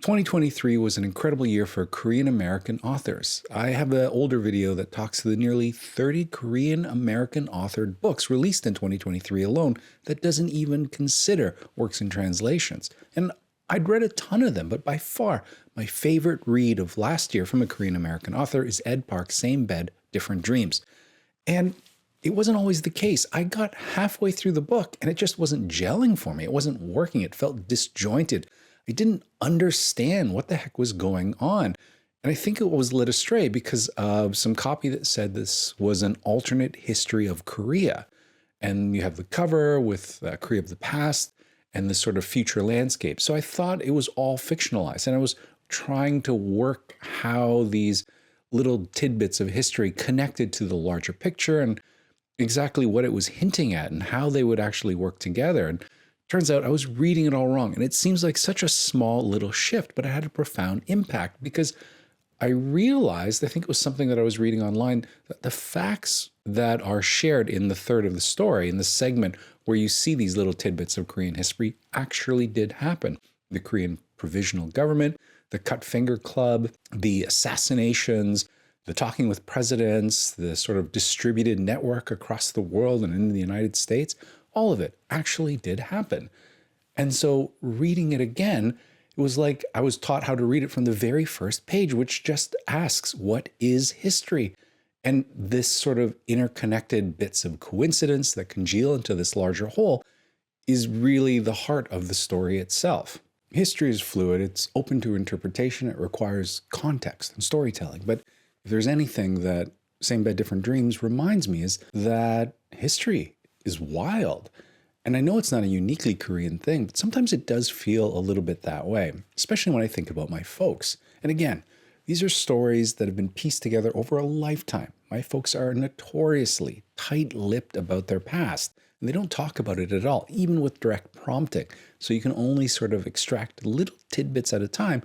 2023 was an incredible year for Korean American authors. I have an older video that talks to the nearly 30 Korean American authored books released in 2023 alone that doesn't even consider works in translations. And I'd read a ton of them, but by far my favorite read of last year from a Korean American author is Ed Park's Same Bed, Different Dreams. And it wasn't always the case. I got halfway through the book and it just wasn't gelling for me. It wasn't working. It felt disjointed. I didn't understand what the heck was going on. And I think it was led astray because of some copy that said this was an alternate history of Korea. And you have the cover with Korea of the past and this sort of future landscape. So I thought it was all fictionalized. And I was trying to work how these little tidbits of history connected to the larger picture and exactly what it was hinting at and how they would actually work together. And turns out I was reading it all wrong. And it seems like such a small little shift, but it had a profound impact because I realized, I think it was something that I was reading online, that the facts that are shared in the third of the story, in the segment where you see these little tidbits of Korean history, actually did happen. The Korean Provisional Government, the Cut Finger Club, the assassinations, the talking with presidents, the sort of distributed network across the world and in the United States, all of it actually did happen. And so reading it again, it was like I was taught how to read it from the very first page, which just asks, what is history? And this sort of interconnected bits of coincidence that congeal into this larger whole is really the heart of the story itself. History is fluid. It's open to interpretation. It requires context and storytelling. But if there's anything that Same Bed, Different Dreams reminds me is that history is wild. And I know it's not a uniquely Korean thing, but sometimes it does feel a little bit that way, especially when I think about my folks. And again, these are stories that have been pieced together over a lifetime. My folks are notoriously tight-lipped about their past, and they don't talk about it at all, even with direct prompting. So you can only sort of extract little tidbits at a time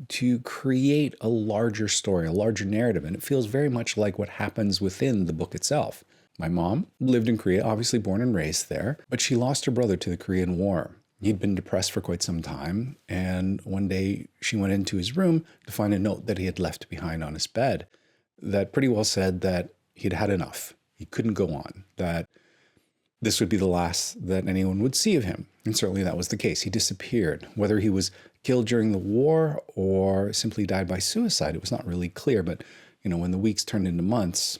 to create a larger story, a larger narrative. And it feels very much like what happens within the book itself. My mom lived in Korea, obviously born and raised there, but she lost her brother to the Korean War. He'd been depressed for quite some time, and one day she went into his room to find a note that he had left behind on his bed that pretty well said that he'd had enough. He couldn't go on, that this would be the last that anyone would see of him. And certainly that was the case. He disappeared. Whether he was killed during the war or simply died by suicide, it was not really clear. But, when the weeks turned into months,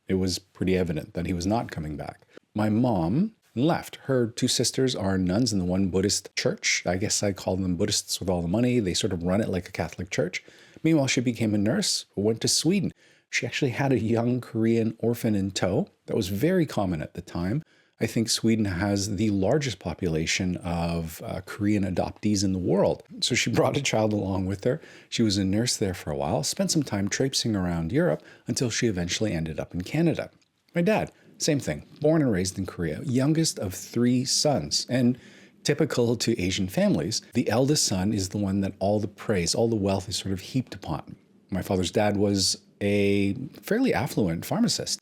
it was pretty evident that he was not coming back. My mom left. Her two sisters are nuns in the one Buddhist church. I guess I call them Buddhists with all the money. They sort of run it like a Catholic church. Meanwhile, she became a nurse, went to Sweden. She actually had a young Korean orphan in tow. That was very common at the time. I think Sweden has the largest population of Korean adoptees in the world. So she brought a child along with her. She was a nurse there for a while, spent some time traipsing around Europe until she eventually ended up in Canada. My dad, same thing, born and raised in Korea, youngest of 3 sons. And typical to Asian families, the eldest son is the one that all the praise, all the wealth is sort of heaped upon. My father's dad was a fairly affluent pharmacist.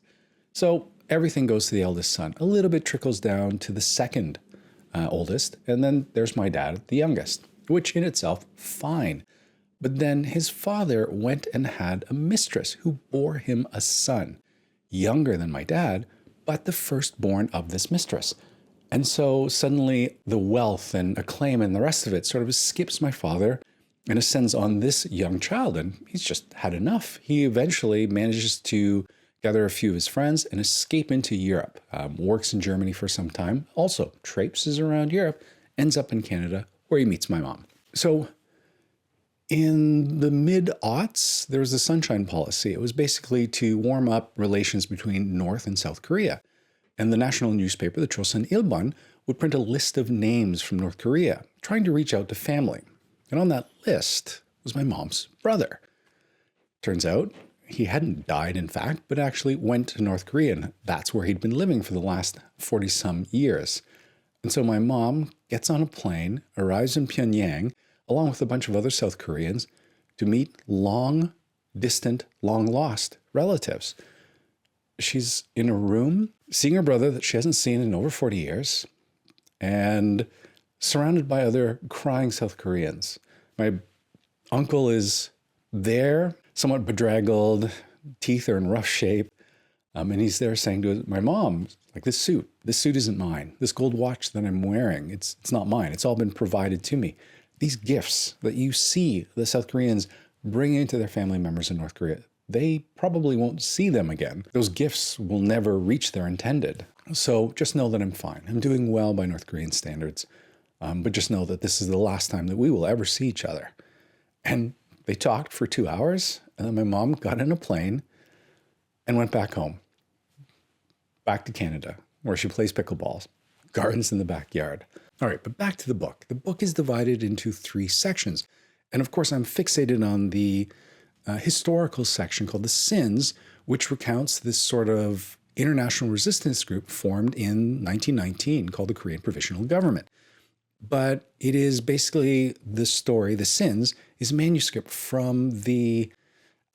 So everything goes to the eldest son. A little bit trickles down to the second oldest. And then there's my dad, the youngest, which in itself, fine. But then his father went and had a mistress who bore him a son, younger than my dad, but the firstborn of this mistress. And so suddenly the wealth and acclaim and the rest of it sort of skips my father and ascends on this young child. And he's just had enough. He eventually manages to gather a few of his friends and escape into Europe. Works in Germany for some time. Also traipses around Europe, ends up in Canada where he meets my mom. So in the mid-aughts, there was the Sunshine Policy. It was basically to warm up relations between North and South Korea. And the national newspaper, the Chosun Ilban, would print a list of names from North Korea, trying to reach out to family. And on that list was my mom's brother. Turns out he hadn't died, in fact, but actually went to North Korea. And that's where he'd been living for the last 40-some years. And so my mom gets on a plane, arrives in Pyongyang, along with a bunch of other South Koreans, to meet long-distant, long-lost relatives. She's in a room, seeing her brother that she hasn't seen in over 40 years, and surrounded by other crying South Koreans. My Uncle is there, somewhat bedraggled, teeth are in rough shape. And he's there saying to my mom, like, this suit isn't mine. This gold watch that I'm wearing, it's not mine. It's all been provided to me. These gifts that you see the South Koreans bring into their family members in North Korea, they probably won't see them again. Those gifts will never reach their intended. So just know that I'm fine. I'm doing well by North Korean standards. But just know that this is the last time that we will ever see each other. And they talked for 2 hours, and then my mom got in a plane and went back home, back to Canada, where she plays pickleball, gardens in the backyard. All right, but back to the book. The book is divided into 3 sections. And of course, I'm fixated on the historical section called The Sins, which recounts this sort of international resistance group formed in 1919 called the Korean Provisional Government. But it is basically the story, The Sins, is a manuscript from the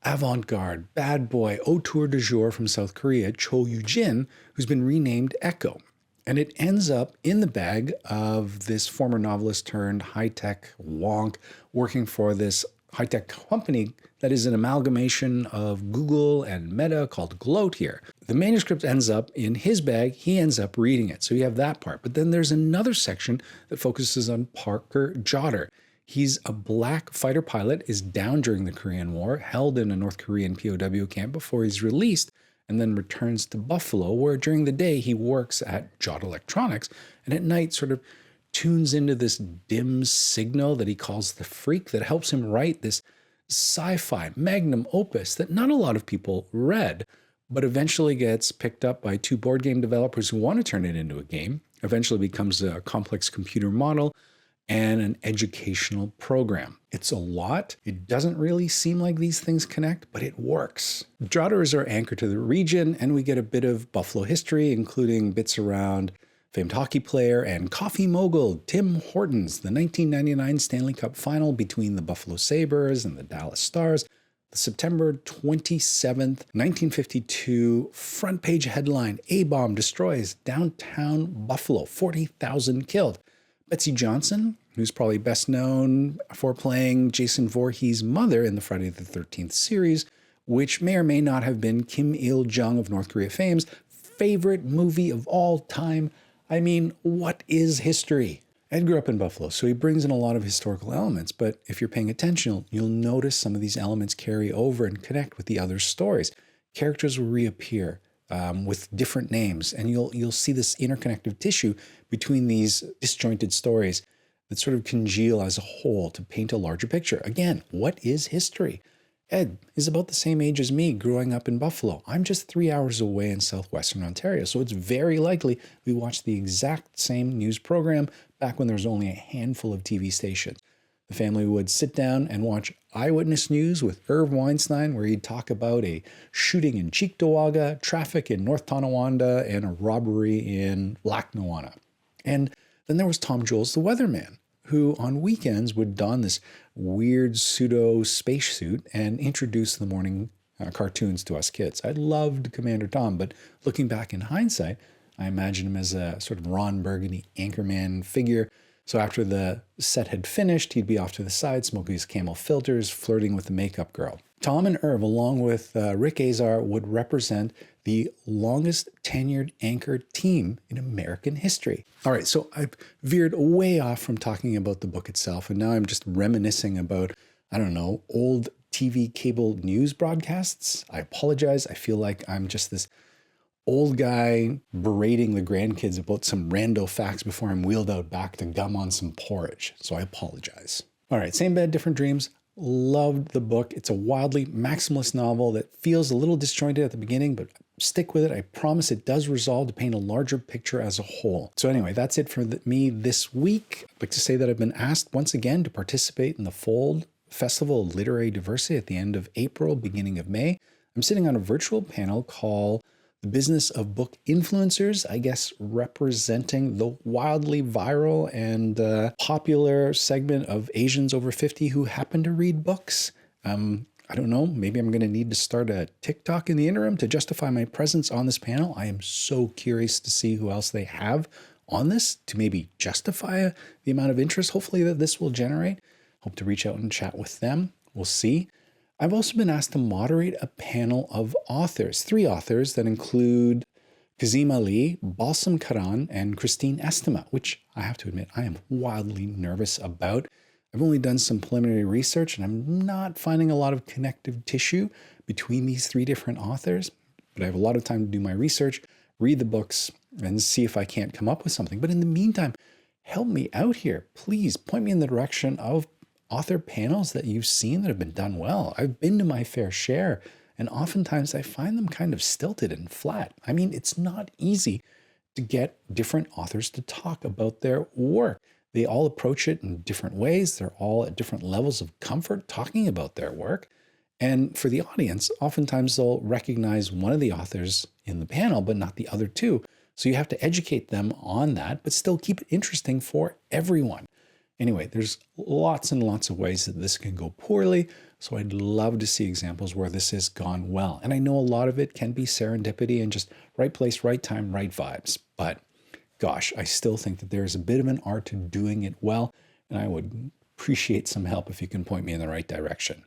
avant-garde, bad boy, auteur du jour from South Korea, Cho Yu-jin, who's been renamed Echo. And it ends up in the bag of this former novelist turned high-tech wonk working for this high-tech company that is an amalgamation of Google and Meta called Gloat here. The manuscript ends up in his bag. He ends up reading it. So you have that part. But then there's another section that focuses on Parker Jotter. He's a black fighter pilot, is down during the Korean War, held in a North Korean POW camp before he's released, and then returns to Buffalo, where during the day he works at Jot Electronics, and at night sort of tunes into this dim signal that he calls the Freak that helps him write this sci-fi magnum opus that not a lot of people read, but eventually gets picked up by 2 board game developers who want to turn it into a game, eventually becomes a complex computer model and an educational program. It's a lot. It doesn't really seem like these things connect, but it works. Jotter is our anchor to the region, and we get a bit of Buffalo history, including bits around famed hockey player and coffee mogul Tim Hortons, the 1999 Stanley Cup final between the Buffalo Sabres and the Dallas Stars, the September 27th, 1952 front page headline, A-bomb destroys downtown Buffalo, 40,000 killed. Betsy Johnson, who's probably best known for playing Jason Voorhees' mother in the Friday the 13th series, which may or may not have been Kim Il-jung of North Korea fame's favorite movie of all time. I mean, what is history? Ed grew up in Buffalo, so he brings in a lot of historical elements, but if you're paying attention, you'll notice some of these elements carry over and connect with the other stories. Characters will reappear with different names, and you'll see this interconnective tissue between these disjointed stories that sort of congeal as a whole to paint a larger picture. Again, what is history? Ed is about the same age as me growing up in Buffalo. I'm just 3 hours away in southwestern Ontario, so it's very likely we watched the exact same news program back when there was only a handful of TV stations. The family would sit down and watch Eyewitness News with Irv Weinstein, where he'd talk about a shooting in Cheektowaga, traffic in North Tonawanda, and a robbery in Lackawanna. And then there was Tom Jones, the weatherman, who on weekends would don this weird pseudo spacesuit and introduce the morning cartoons to us kids. I loved Commander Tom, but looking back in hindsight, I imagine him as a sort of Ron Burgundy anchorman figure. So after the set had finished, he'd be off to the side, smoking his Camel filters, flirting with the makeup girl. Tom and Irv, along with Rick Azar, would represent the longest tenured anchor team in American history. All right, so I've veered way off from talking about the book itself, and now I'm just reminiscing about, I don't know, old TV cable news broadcasts. I apologize. I feel like I'm just this old guy berating the grandkids about some rando facts before I'm wheeled out back to gum on some porridge. So I apologize. All right, same bed, different dreams. Loved the book. It's a wildly maximalist novel that feels a little disjointed at the beginning, but stick with it. I promise it does resolve to paint a larger picture as a whole. So anyway, that's it for me this week. I'd like to say that I've been asked once again to participate in the Fold Festival of Literary Diversity at the end of April, beginning of May. I'm sitting on a virtual panel called The Business of Book Influencers, I guess representing the wildly viral and popular segment of Asians over 50 who happen to read books. I don't know, maybe I'm going to need to start a TikTok in the interim to justify my presence on this panel. I am so curious to see who else they have on this to maybe justify the amount of interest, hopefully, that this will generate. Hope to reach out and chat with them. We'll see. I've also been asked to moderate a panel of authors, 3 authors that include Kazim Ali, Balsam Karan, and Christine Estema, which I have to admit I am wildly nervous about. I've only done some preliminary research and I'm not finding a lot of connective tissue between these 3 different authors, but I have a lot of time to do my research, read the books, and see if I can't come up with something. But in the meantime, help me out here. Please point me in the direction of author panels that you've seen that have been done well. I've been to my fair share, and oftentimes I find them kind of stilted and flat. I mean, it's not easy to get different authors to talk about their work. They all approach it in different ways. They're all at different levels of comfort talking about their work. And for the audience, oftentimes they'll recognize one of the authors in the panel, but not the other 2. So you have to educate them on that, but still keep it interesting for everyone. Anyway, there's lots and lots of ways that this can go poorly, so I'd love to see examples where this has gone well. And I know a lot of it can be serendipity and just right place, right time, right vibes. But gosh, I still think that there is a bit of an art to doing it well, and I would appreciate some help if you can point me in the right direction.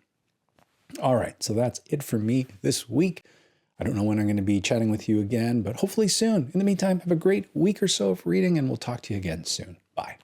All right, so that's it for me this week. I don't know when I'm going to be chatting with you again, but hopefully soon. In the meantime, have a great week or so of reading, and we'll talk to you again soon. Bye.